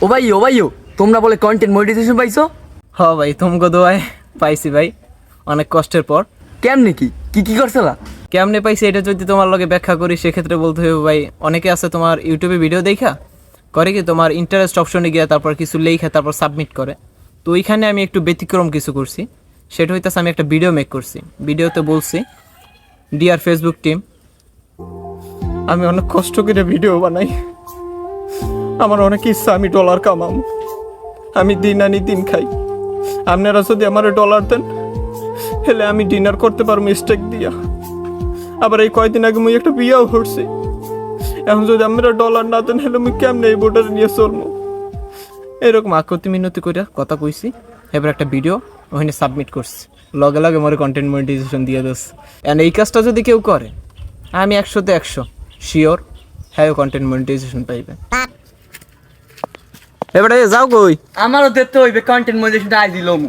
ও ভাইও তোমরা বলে কন্টেন্ট মনিটাইজেশন পাইছো? হ ভাই তোমাকে দোয়ায় পাইছি ভাই, অনেক কষ্টের পর। কেমনে কি করছলা? কেমনে পাইছি এটা যদি তোমার লগে ব্যাখ্যা করি সেক্ষেত্রে বলতে হবে ভাই, অনেকে আছে তোমার ইউটিউবে ভিডিও দেখা করে কি তোমার ইন্টারেস্ট অপশনে গিয়ে তারপর কিছু লেখা তারপর সাবমিট করে। তো ওইখানে আমি একটু ব্যতিক্রম কিছু করছি, সেটা হইতেছে আমি একটা ভিডিও মেক করছি। ভিডিওতে বলছি, ডিয়ার ফেসবুক টিম, আমি অনেক কষ্ট করে ভিডিও বানাই, আমার অনেক ইচ্ছা আমি ডলার কামাম, আমি দিন আনি দিন খাই। আপনারা যদি আমার ডলার দেন হেলে আমি ডিনার করতে পারবো স্টেক দিয়া। আবার এই কয়দিন আগে মুই একটা বিয়াও করছি। এখন যদি আমরা ডলার না দেন হেলে মুই কেমনে এই বোর্ডার নিয়ে চলবো? এরকম আকতি মিনতি করে কথা কইছি, এবার একটা ভিডিও ওখানে সাবমিট করছি, লগে লগে মরে কন্টেন্ট মনিটাইজেশন দিয়ে দিস। এন্ড এই কাজটা যদি কেউ করে আমি 100তে 100 শিওর হ্যাঁ কন্টেন্ট মনিটাইজেশন পাইবে। এবারে যাও কই? আমারও দেখতে হইবে কন্টেন্ট মনিটাইজেশন আই দিলমু।